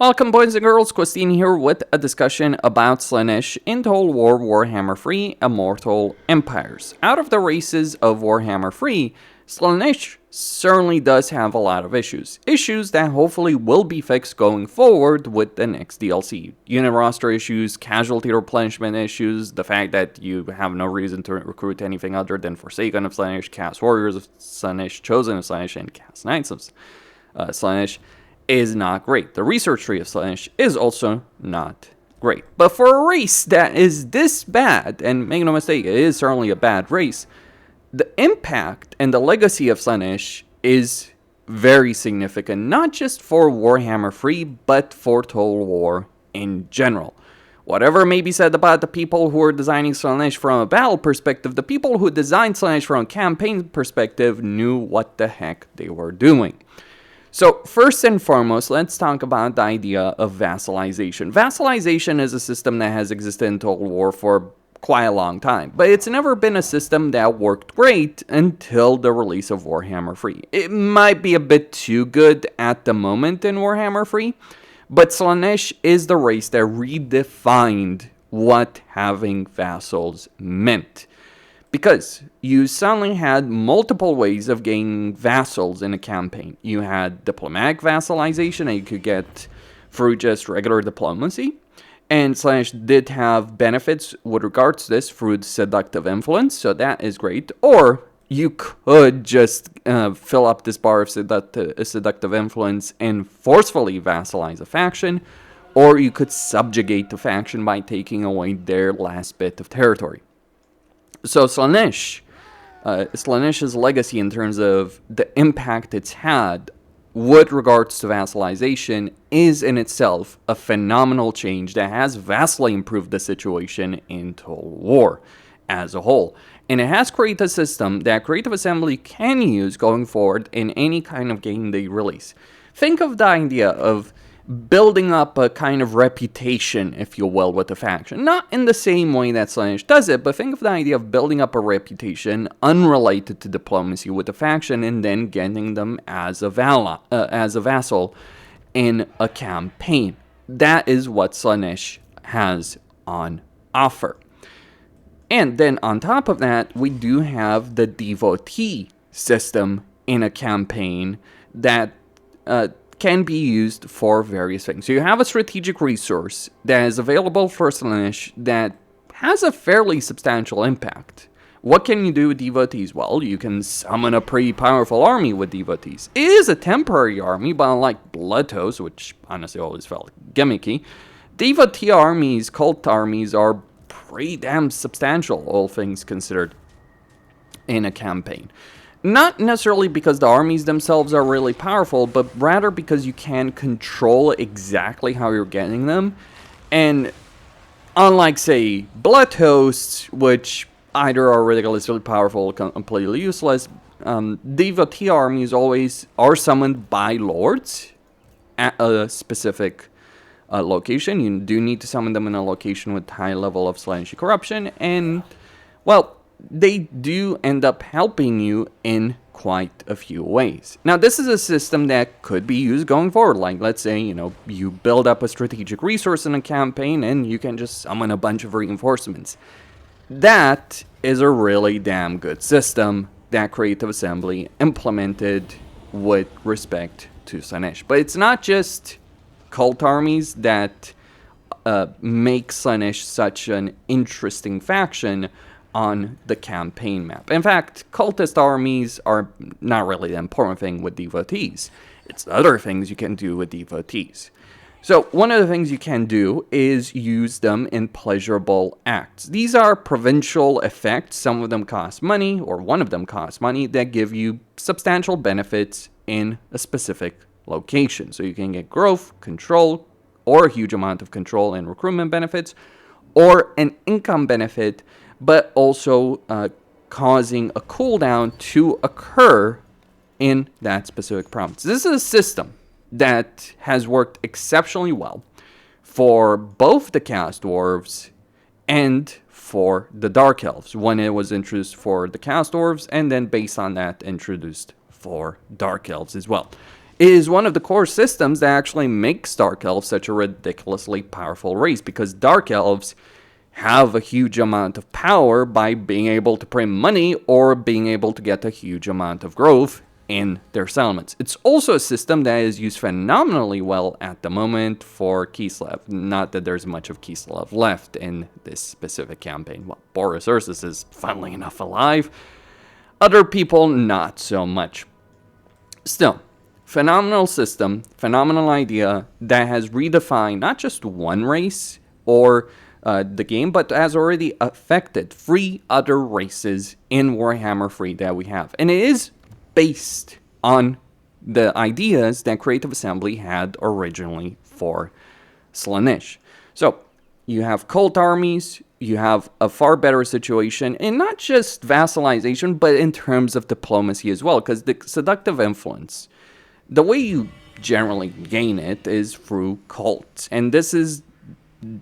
Welcome boys and girls, Christine here with a discussion about Slaanesh in Total War Warhammer 3 Immortal Empires. Out of the races of Warhammer 3, Slaanesh certainly does have a lot of issues. Issues that hopefully will be fixed going forward with the next DLC. Unit roster issues, casualty replenishment issues, the fact that you have no reason to recruit anything other than Forsaken of Slaanesh, Cast Warriors of Slaanesh, Chosen of Slaanesh, and Cast Knights of Slaanesh is not great. The research tree of Slaanesh is also not great. But for a race that is this bad, and make no mistake, it is certainly a bad race, the impact and the legacy of Slaanesh is very significant, not just for Warhammer 3, but for Total War in general. Whatever may be said about the people who are designing Slaanesh from a battle perspective, the people who designed Slaanesh from a campaign perspective knew what the heck they were doing. So, first and foremost, let's talk about the idea of vassalization. Vassalization is a system that has existed in Total War for quite a long time, but it's never been a system that worked great until the release of Warhammer 3. It might be a bit too good at the moment in Warhammer 3, but Slaanesh is the race that redefined what having vassals meant. Because you suddenly had multiple ways of gaining vassals in a campaign. You had diplomatic vassalization that you could get through just regular diplomacy. And Slaanesh did have benefits with regards to this through seductive influence, so that is great. Or you could just fill up this bar of seductive influence and forcefully vassalize a faction. Or you could subjugate the faction by taking away their last bit of territory. So Slaanesh, Slaanesh's legacy in terms of the impact it's had with regards to vassalization is in itself a phenomenal change that has vastly improved the situation in Total War as a whole. And it has created a system that Creative Assembly can use going forward in any kind of game they release. Think of the idea of building up a kind of reputation, if you will, with the faction. Not in the same way that Slaanesh does it, but think of the idea of building up a reputation unrelated to diplomacy with the faction and then getting them as a vassal in a campaign. That is what Slaanesh has on offer. And then on top of that, we do have the devotee system in a campaign that can be used for various things. So you have a strategic resource that is available for Slaanesh that has a fairly substantial impact. What can you do with devotees? Well, you can summon a pretty powerful army with devotees. It is a temporary army, but unlike Bloodtoast, which honestly always felt gimmicky, devotee armies, cult armies, are pretty damn substantial, all things considered, in a campaign. Not necessarily because the armies themselves are really powerful, but rather because you can control exactly how you're getting them. And unlike, say, Bloodtoast, which either are ridiculously powerful or completely useless, devotee armies always are summoned by lords at a specific location. You do need to summon them in a location with high level of Slaanesh corruption, and, well, they do end up helping you in quite a few ways. Now, this is a system that could be used going forward. Like, let's say, you build up a strategic resource in a campaign and you can just summon a bunch of reinforcements. That is a really damn good system that Creative Assembly implemented with respect to Slaanesh. But it's not just cult armies that make Slaanesh such an interesting faction on the campaign map. In fact, cultist armies are not really the important thing with devotees. It's the other things you can do with devotees. So one of the things you can do is use them in pleasurable acts. These are provincial effects. Some of them cost money, or one of them costs money, that give you substantial benefits in a specific location. So you can get growth, control, or a huge amount of control and recruitment benefits, or an income benefit, but also causing a cooldown to occur in that specific province. This is a system that has worked exceptionally well for both the Cast Dwarves and for the Dark Elves, when it was introduced for the Cast Dwarves, and then based on that introduced for Dark Elves as well. It is one of the core systems that actually makes Dark Elves such a ridiculously powerful race, because Dark Elves have a huge amount of power by being able to print money or being able to get a huge amount of growth in their settlements. It's also a system that is used phenomenally well at the moment for Kislev. Not that there's much of Kislev left in this specific campaign. Well, Boris Ursus is funnily enough alive. Other people, not so much. Still, phenomenal system, phenomenal idea that has redefined not just one race or the game, but has already affected 3 other races in Warhammer 3 that we have. And it is based on the ideas that Creative Assembly had originally for Slaanesh. So, you have cult armies, you have a far better situation, and not just vassalization, but in terms of diplomacy as well, because the seductive influence, the way you generally gain it is through cults, and this is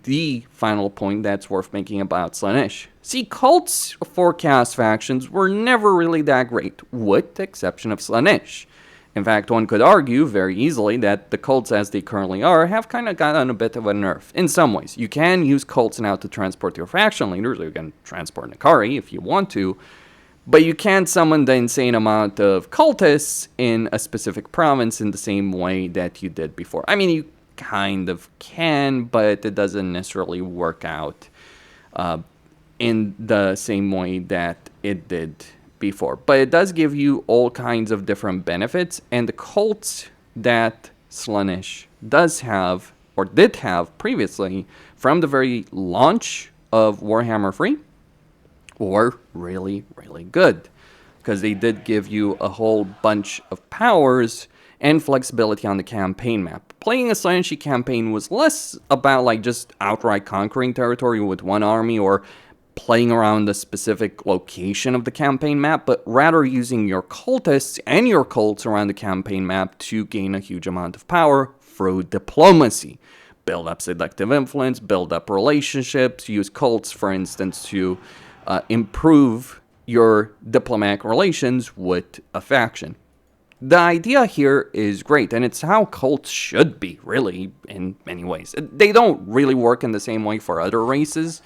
the final point that's worth making about Slaanesh. See, cults for caste factions were never really that great, with the exception of Slaanesh. In fact, one could argue very easily that the cults as they currently are have kind of gotten a bit of a nerf in some ways. You can use cults now to transport your faction leaders, or you can transport Nakari if you want to, but you can't summon the insane amount of cultists in a specific province in the same way that you did before. I mean, you kind of can, but it doesn't necessarily work out in the same way that it did before. But it does give you all kinds of different benefits, and the cults that Slaanesh does have, or did have previously, from the very launch of Warhammer 3, were really, really good. Because they did give you a whole bunch of powers and flexibility on the campaign map. Playing a Slaanesh campaign was less about like just outright conquering territory with one army or playing around the specific location of the campaign map, but rather using your cultists and your cults around the campaign map to gain a huge amount of power through diplomacy. Build up seductive influence, build up relationships, use cults, for instance, to improve your diplomatic relations with a faction. The idea here is great, and it's how cults should be, really, in many ways. They don't really work in the same way for other races,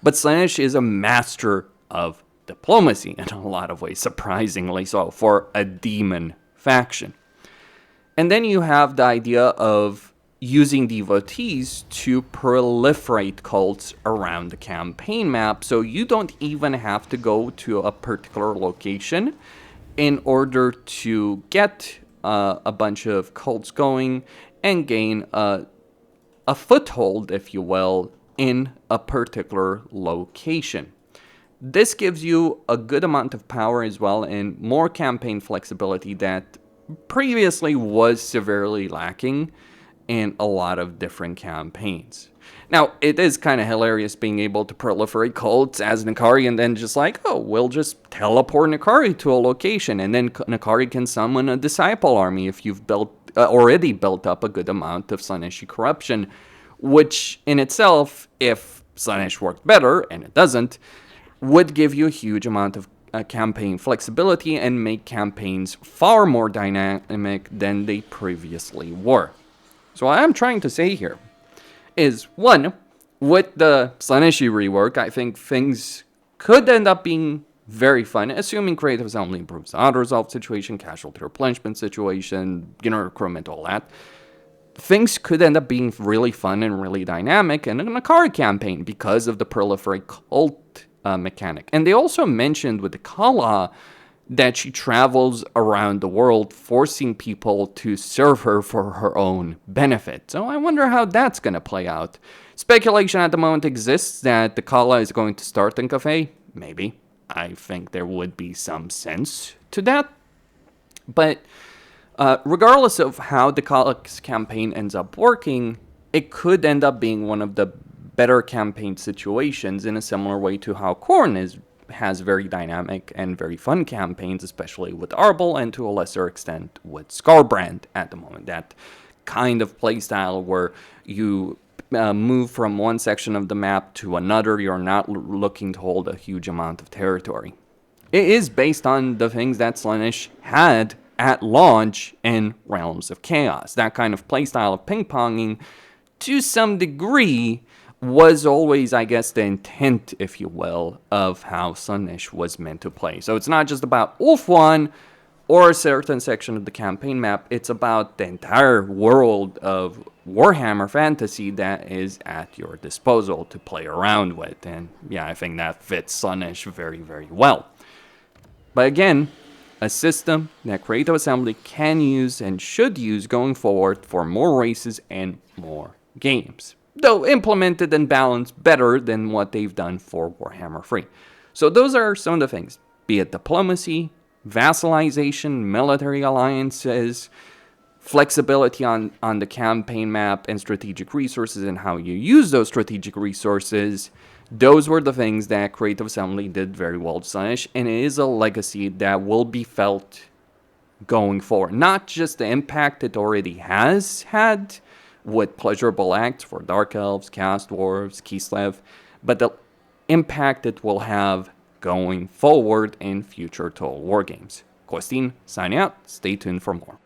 but Slaanesh is a master of diplomacy in a lot of ways, surprisingly so, for a demon faction. And then you have the idea of using devotees to proliferate cults around the campaign map, so you don't even have to go to a particular location in order to get a bunch of cults going and gain a foothold, if you will, in a particular location. This gives you a good amount of power as well, and more campaign flexibility that previously was severely lacking in a lot of different campaigns. Now, it is kind of hilarious being able to proliferate cults as Nakari and then just like, oh, we'll just teleport Nakari to a location, and then Nakari can summon a disciple army if you've already built up a good amount of Slaaneshi corruption, which in itself, if Slaanesh worked better, and it doesn't, would give you a huge amount of campaign flexibility and make campaigns far more dynamic than they previously were. So what I'm trying to say here is, one, with the Slaanesh rework, I think things could end up being very fun, assuming Creative Assembly improves the auto-resolve situation, casualty replenishment situation, recruitment, all that. Things could end up being really fun and really dynamic in a Nakari campaign because of the proliferate cult mechanic. And they also mentioned with the Kala that she travels around the world, forcing people to serve her for her own benefit. So I wonder how that's going to play out. Speculation at the moment exists that the Kala is going to start in Cafe. Maybe. I think there would be some sense to that. But regardless of how the Kala's campaign ends up working, it could end up being one of the better campaign situations in a similar way to how Khorne has very dynamic and very fun campaigns, especially with Arbol and to a lesser extent with Skarbrand at the moment. That kind of playstyle where you move from one section of the map to another, you're not looking to hold a huge amount of territory. It is based on the things that Slaanesh had at launch in Realms of Chaos. That kind of playstyle of ping-ponging, to some degree, was always, I guess, the intent, if you will, of how Slaanesh was meant to play. So it's not just about Ulthuan or a certain section of the campaign map, it's about the entire world of Warhammer fantasy that is at your disposal to play around with. And yeah, I think that fits Slaanesh very, very well. But again, a system that Creative Assembly can use and should use going forward for more races and more games, though implemented and balanced better than what they've done for Warhammer 3. So those are some of the things, be it diplomacy, vassalization, military alliances, flexibility on the campaign map, and strategic resources and how you use those strategic resources. Those were the things that Creative Assembly did very well to Slaanesh, and it is a legacy that will be felt going forward. Not just the impact it already has had with Pleasurable Acts for Dark Elves, Chaos Dwarves, Kislev, but the impact it will have going forward in future Total War games. Costin, signing out. Stay tuned for more.